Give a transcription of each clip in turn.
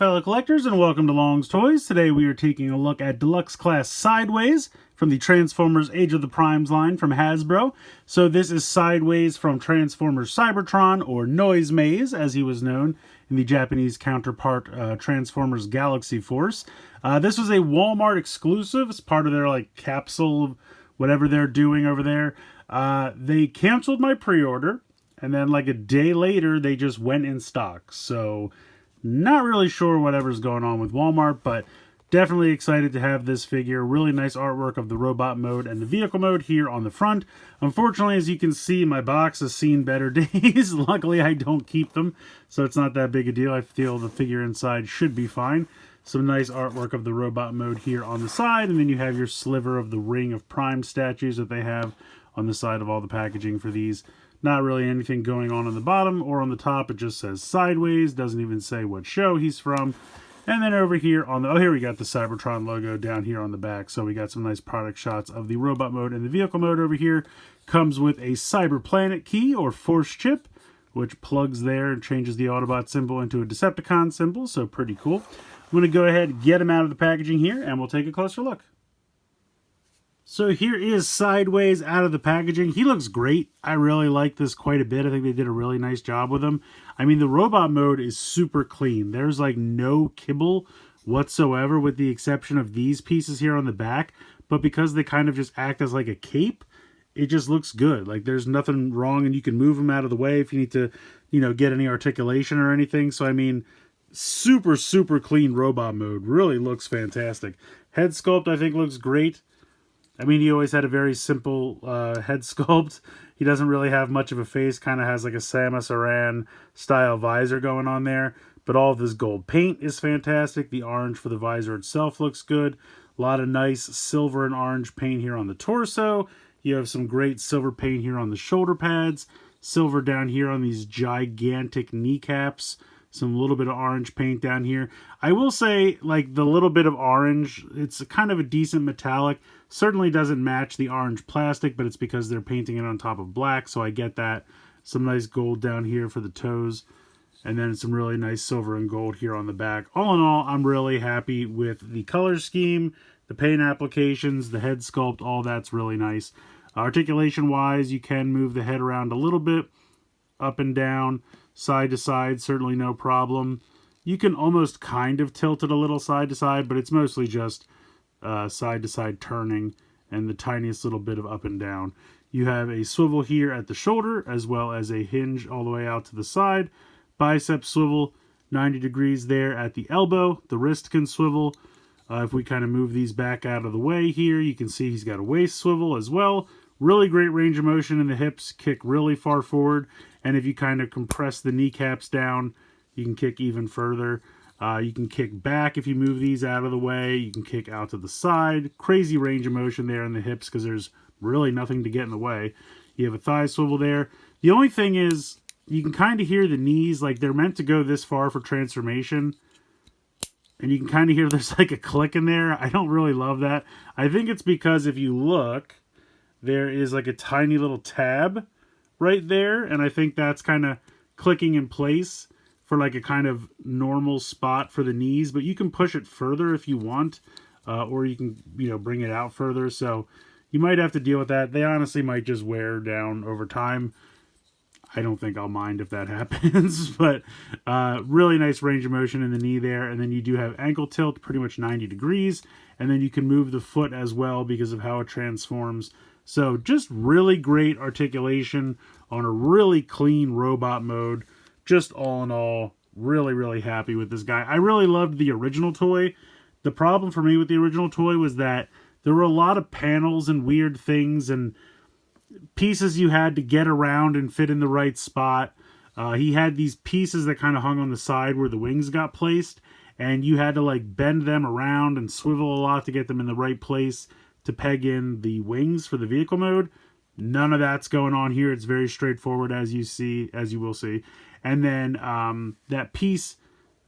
fellow collectors, and welcome to Long's Toys. Today we are taking a look at Deluxe Class Sideways from the Transformers Age of the Primes line from Hasbro. So this is Sideways from Transformers Cybertron, or Noise Maze as he was known in the Japanese counterpart Transformers Galaxy Force. This was a Walmart exclusive. It's part of their capsule, whatever they're doing over there. They canceled my pre-order, and then a day later they just went in stock. So not really sure whatever's going on with Walmart, but definitely excited to have this figure. Really nice artwork of the robot mode and the vehicle mode here on the front. Unfortunately, as you can see, my box has seen better days. Luckily, I don't keep them, so it's not that big a deal. I feel the figure inside should be fine. Some nice artwork of the robot mode here on the side, and then you have your sliver of the Ring of Prime statues that they have on the side of all the packaging for these. Not really anything going on the bottom or on the top. It just says Sideways. Doesn't even say what show he's from. And then over here on the... Oh, here we got the Cybertron logo down here on the back. So we got some nice product shots of the robot mode and the vehicle mode over here. Comes with a Cyber Planet key or force chip, which plugs there and changes the Autobot symbol into a Decepticon symbol. So pretty cool. I'm going to go ahead and get him out of the packaging here, and we'll take a closer look. So here is Sideways out of the packaging. He looks great. I really like this quite a bit. I think they did a really nice job with him. I mean, the robot mode is super clean. There's no kibble whatsoever with the exception of these pieces here on the back. But because they kind of just act as a cape, it just looks good. There's nothing wrong, and you can move them out of the way if you need to, get any articulation or anything. So, I mean, super, super clean robot mode. Really looks fantastic. Head sculpt, I think, looks great. I mean, he always had a very simple head sculpt. He doesn't really have much of a face. Kind of has a Samus Aran style visor going on there. But all of this gold paint is fantastic. The orange for the visor itself looks good. A lot of nice silver and orange paint here on the torso. You have some great silver paint here on the shoulder pads. Silver down here on these gigantic kneecaps. Some little bit of orange paint down here. I will say, the little bit of orange, it's kind of a decent metallic. Certainly doesn't match the orange plastic, but it's because they're painting it on top of black, so I get that. Some nice gold down here for the toes. And then some really nice silver and gold here on the back. All in all, I'm really happy with the color scheme, the paint applications, the head sculpt, all that's really nice. Articulation-wise, you can move the head around a little bit, up and down, side to side, certainly no problem. You can almost kind of tilt it a little side to side, but it's mostly just side to side turning and the tiniest little bit of up and down. You have a swivel here at the shoulder, as well as a hinge all the way out to the side. Bicep swivel, 90 degrees there at the elbow. The wrist can swivel. If we kind of move these back out of the way here, you can see he's got a waist swivel as well. Really great range of motion in the hips, kick really far forward. And if you kind of compress the kneecaps down, you can kick even further. You can kick back if you move these out of the way. You can kick out to the side. Crazy range of motion there in the hips because there's really nothing to get in the way. You have a thigh swivel there. The only thing is you can kind of hear the knees, they're meant to go this far for transformation. And you can kind of hear there's a click in there. I don't really love that. I think it's because if you look, there is a tiny little tab right there, and I think that's kind of clicking in place for a kind of normal spot for the knees, but you can push it further if you want, or you can bring it out further, so you might have to deal with that. They honestly might just wear down over time. I don't think I'll mind if that happens, but really nice range of motion in the knee there, and then you do have ankle tilt, pretty much 90 degrees, and then you can move the foot as well because of how it transforms. So just really great articulation on a really clean robot mode. Just all in all, really, really happy with this guy. I really loved the original toy. The problem for me with the original toy was that there were a lot of panels and weird things and pieces you had to get around and fit in the right spot. He had these pieces that kind of hung on the side where the wings got placed, and you had to bend them around and swivel a lot to get them in the right place to peg in the wings for the vehicle mode. None of that's going on here. It's very straightforward, as you will see. And then that piece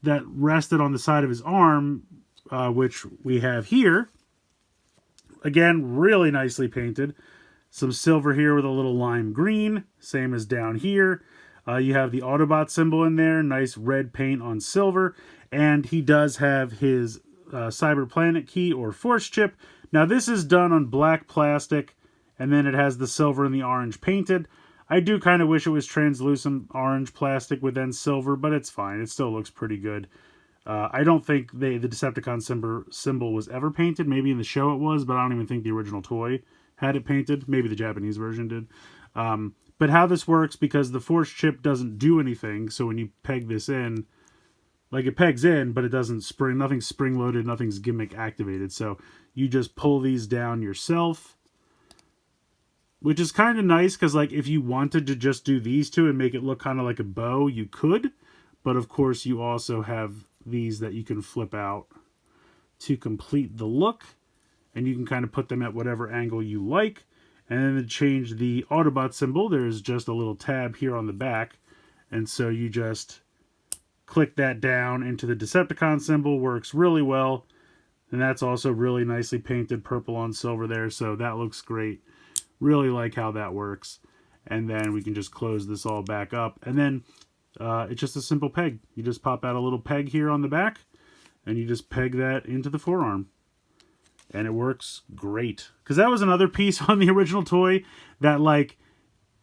that rested on the side of his arm, which we have here, again, really nicely painted. Some silver here with a little lime green, same as down here. You have the Autobot symbol in there, nice red paint on silver, and he does have his Cyber Planet key or force chip. Now this is done on black plastic, and then it has the silver and the orange painted. I do kind of wish it was translucent orange plastic with then silver, but it's fine. It still looks pretty good. I don't think the Decepticon symbol was ever painted. Maybe in the show it was, but I don't even think the original toy had it painted. Maybe the Japanese version did. But how this works, because the force chip doesn't do anything, so when you peg this in, like it pegs in, but it doesn't spring, nothing's spring loaded, nothing's gimmick activated. So you just pull these down yourself, which is kind of nice because like if you wanted to just do these two and make it look kind of like a bow, you could. But of course you also have these that you can flip out to complete the look, and you can kind of put them at whatever angle you like. And then to change the Autobot symbol, there's just a little tab here on the back, and so you just click that down into the Decepticon symbol. Works really well, and that's also really nicely painted purple on silver there, so that looks great. Really like how that works. And then we can just close this all back up, and then it's just a simple peg. You just pop out a little peg here on the back, and you just peg that into the forearm. And it works great. Because that was another piece on the original toy that, like,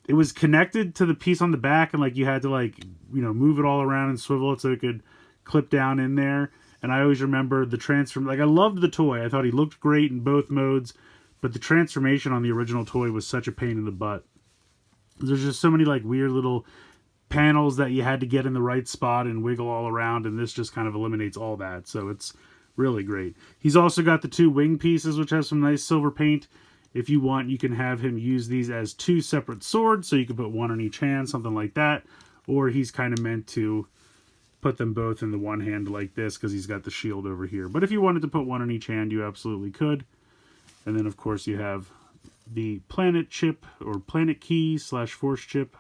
it was connected to the piece on the back, and, like, you had to, like, you know, move it all around and swivel it so it could clip down in there. And I always remember the transform. Like, I loved the toy. I thought he looked great in both modes. But the transformation on the original toy was such a pain in the butt. There's just so many, like, weird little panels that you had to get in the right spot and wiggle all around, and this just kind of eliminates all that. So it's really great. He's also got the two wing pieces, which has some nice silver paint. If you want, you can have him use these as two separate swords, so you can put one on each hand, something like that. Or he's kind of meant to put them both in the one hand like this, because he's got the shield over here. But if you wanted to put one on each hand, you absolutely could. And then, of course, you have the planet chip, or planet key / force chip.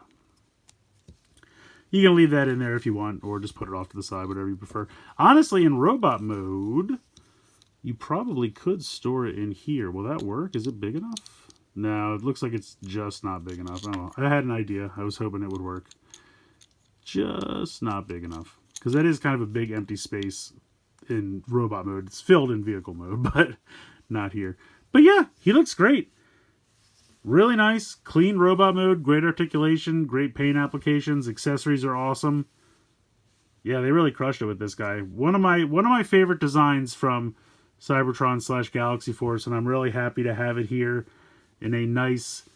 You can leave that in there if you want, or just put it off to the side, whatever you prefer. Honestly, in robot mode, you probably could store it in here. Will that work? Is it big enough? No, it looks like it's just not big enough. I don't know. I had an idea. I was hoping it would work. Just not big enough. Because that is kind of a big empty space in robot mode. It's filled in vehicle mode, but not here. But yeah, he looks great. Really nice, clean robot mode, great articulation, great paint applications, accessories are awesome. Yeah, they really crushed it with this guy. One of my favorite designs from Cybertron / Galaxy Force, and I'm really happy to have it here in a nice,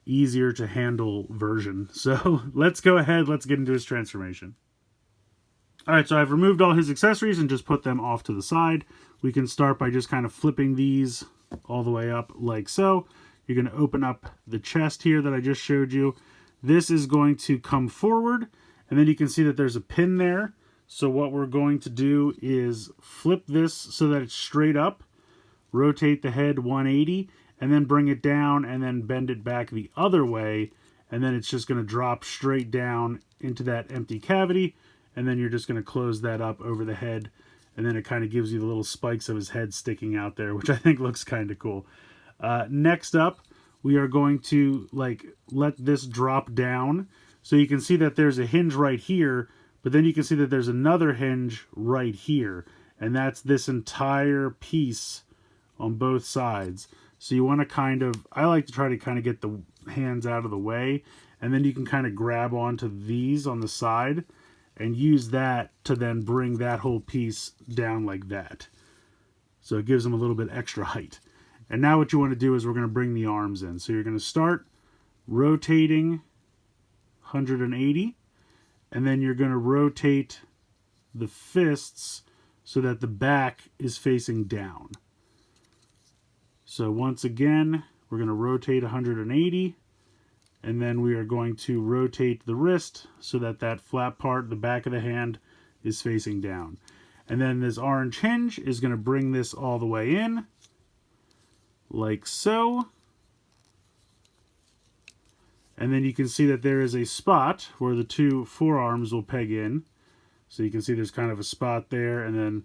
easier to handle version. So let's go ahead, let's get into his transformation. Alright, so I've removed all his accessories and just put them off to the side. We can start by just kind of flipping these all the way up like so. You're going to open up the chest here that I just showed you. This is going to come forward, and then you can see that there's a pin there. So what we're going to do is flip this so that it's straight up, rotate the head 180, and then bring it down and then bend it back the other way, and then it's just going to drop straight down into that empty cavity, and then you're just going to close that up over the head, and then it kind of gives you the little spikes of his head sticking out there, which I think looks kind of cool. Next up, we are going to let this drop down. So you can see that there's a hinge right here, but then you can see that there's another hinge right here. And that's this entire piece on both sides. So you want to I like to try to kind of get the hands out of the way. And then you can kind of grab onto these on the side and use that to then bring that whole piece down like that. So it gives them a little bit extra height. And now what you want to do is we're going to bring the arms in. So you're going to start rotating 180, and then you're going to rotate the fists so that the back is facing down. So once again, we're going to rotate 180, and then we are going to rotate the wrist so that that flat part, the back of the hand, is facing down. And then this orange hinge is going to bring this all the way in, like so. And then you can see that there is a spot where the two forearms will peg in. So you can see there's kind of a spot there, and then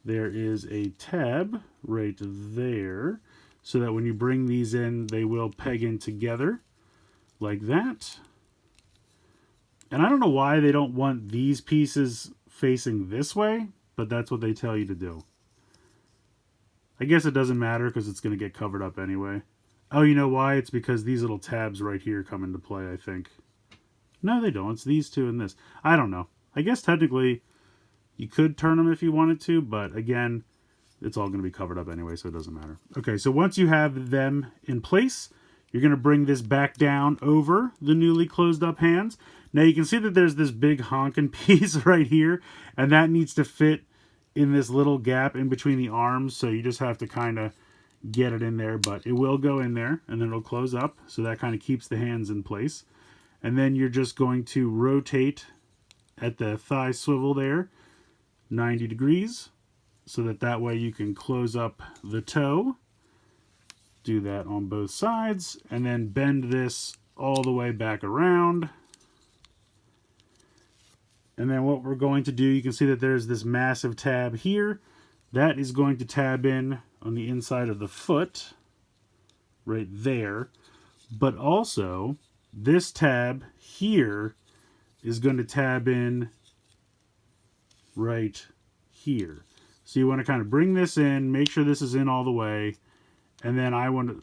there is a tab right there, so that when you bring these in, they will peg in together like that. And I don't know why they don't want these pieces facing this way, but that's what they tell you to do. I guess it doesn't matter because it's going to get covered up anyway. Oh, you know why? It's because these little tabs right here come into play, I think. No, they don't. It's these two and this. I don't know. I guess technically you could turn them if you wanted to, but again, it's all going to be covered up anyway, so it doesn't matter. Okay, so once you have them in place, you're going to bring this back down over the newly closed up hands. Now you can see that there's this big honking piece right here, and that needs to fit in this little gap in between the arms, so you just have to kind of get it in there, but it will go in there, and then it'll close up, so that kind of keeps the hands in place. And then you're just going to rotate at the thigh swivel there 90 degrees, so that way you can close up the toe. Do that on both sides, and then bend this all the way back around. And then what we're going to do, you can see that there's this massive tab here. That is going to tab in on the inside of the foot, right there. But also, this tab here is going to tab in right here. So you want to kind of bring this in, make sure this is in all the way, and then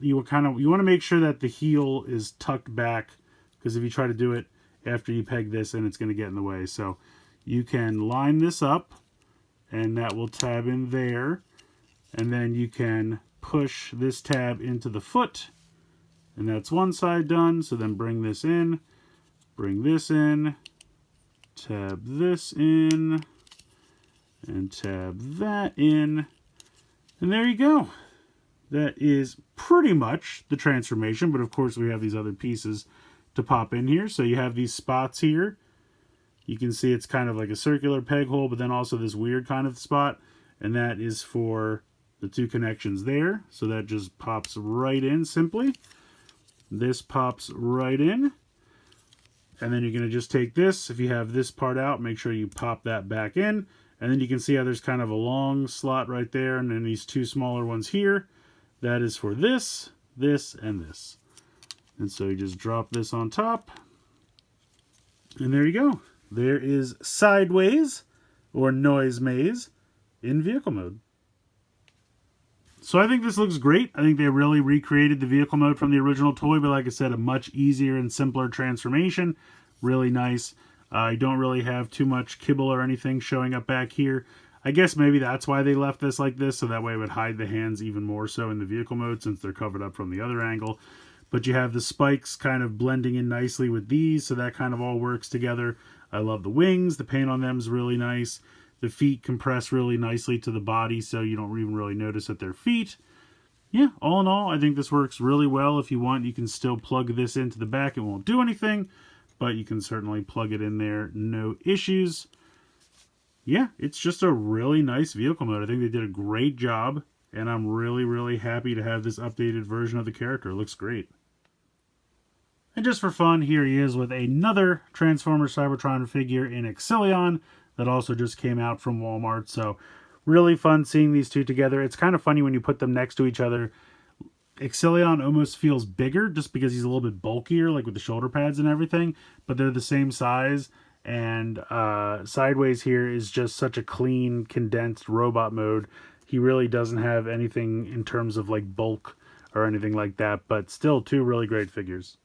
you want to make sure that the heel is tucked back, because if you try to do it after you peg this in, it's going to get in the way. So you can line this up, and that will tab in there, and then you can push this tab into the foot, and that's one side done. So then bring this in, tab this in, and tab that in, and there you go. That is pretty much the transformation, but of course we have these other pieces to pop in here. So you have these spots here. You can see it's kind of like a circular peg hole, but then also this weird kind of spot, and that is for the two connections there. So that just pops right in simply. This pops right in. And then you're going to just take this, if you have this part out, make sure you pop that back in. And then you can see how there's kind of a long slot right there, and then these two smaller ones here. That is for this, this, and this. And so you just drop this on top. And there you go. There is Sideways, or Noise Maze, in vehicle mode. So I think this looks great. I think they really recreated the vehicle mode from the original toy, but like I said, a much easier and simpler transformation. Really nice. You don't really have too much kibble or anything showing up back here. I guess maybe that's why they left this like this, so that way it would hide the hands even more so in the vehicle mode, since they're covered up from the other angle. But you have the spikes kind of blending in nicely with these, so that kind of all works together. I love the wings. The paint on them is really nice. The feet compress really nicely to the body, so you don't even really notice that they're feet. Yeah, all in all, I think this works really well. If you want, you can still plug this into the back. It won't do anything, but you can certainly plug it in there, no issues. Yeah, it's just a really nice vehicle mode. I think they did a great job, and I'm really, really happy to have this updated version of the character. It looks great. And just for fun, here he is with another Transformers Cybertron figure in Exilion that also just came out from Walmart. So really fun seeing these two together. It's kind of funny when you put them next to each other. Exilion almost feels bigger just because he's a little bit bulkier, like with the shoulder pads and everything, but they're the same size. And Sideways here is just such a clean, condensed robot mode. He really doesn't have anything in terms of like bulk or anything like that, but still two really great figures.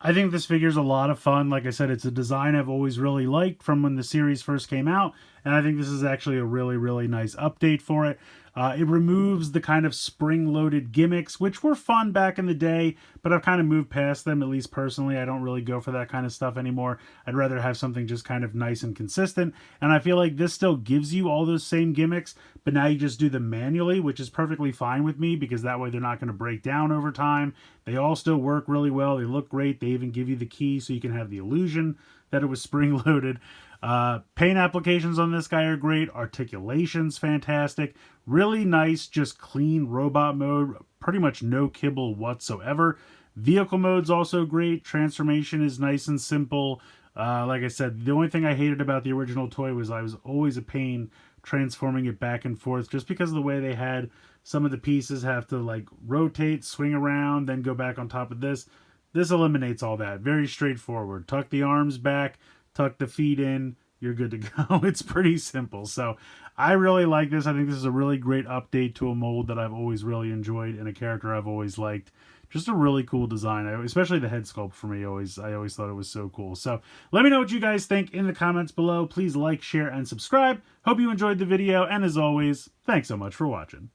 I think this figure is a lot of fun. Like I said, it's a design I've always really liked from when the series first came out, and I think this is actually a really, really nice update for it. It removes the kind of spring-loaded gimmicks, which were fun back in the day, but I've kind of moved past them, at least personally. I don't really go for that kind of stuff anymore. I'd rather have something just kind of nice and consistent, and I feel like this still gives you all those same gimmicks, but now you just do them manually, which is perfectly fine with me, because that way they're not going to break down over time. They all still work really well. They look great. They even give you the key so you can have the illusion that it was spring-loaded. Paint applications on this guy are great. Articulation's fantastic. Really nice, just clean robot mode. Pretty much no kibble whatsoever. Vehicle mode's also great. Transformation is nice and simple. Like I said, the only thing I hated about the original toy was I was always a pain transforming it back and forth, just because of the way they had some of the pieces have to like rotate, swing around, then go back on top of this. this eliminates all that. Very straightforward. Tuck the arms back, tuck the feet in, you're good to go. It's pretty simple. So I really like this. I think this is a really great update to a mold that I've always really enjoyed and a character I've always liked. Just a really cool design, especially the head sculpt for me. I always thought it was so cool. So let me know what you guys think in the comments below. Please like, share, and subscribe. Hope you enjoyed the video, and as always, thanks so much for watching.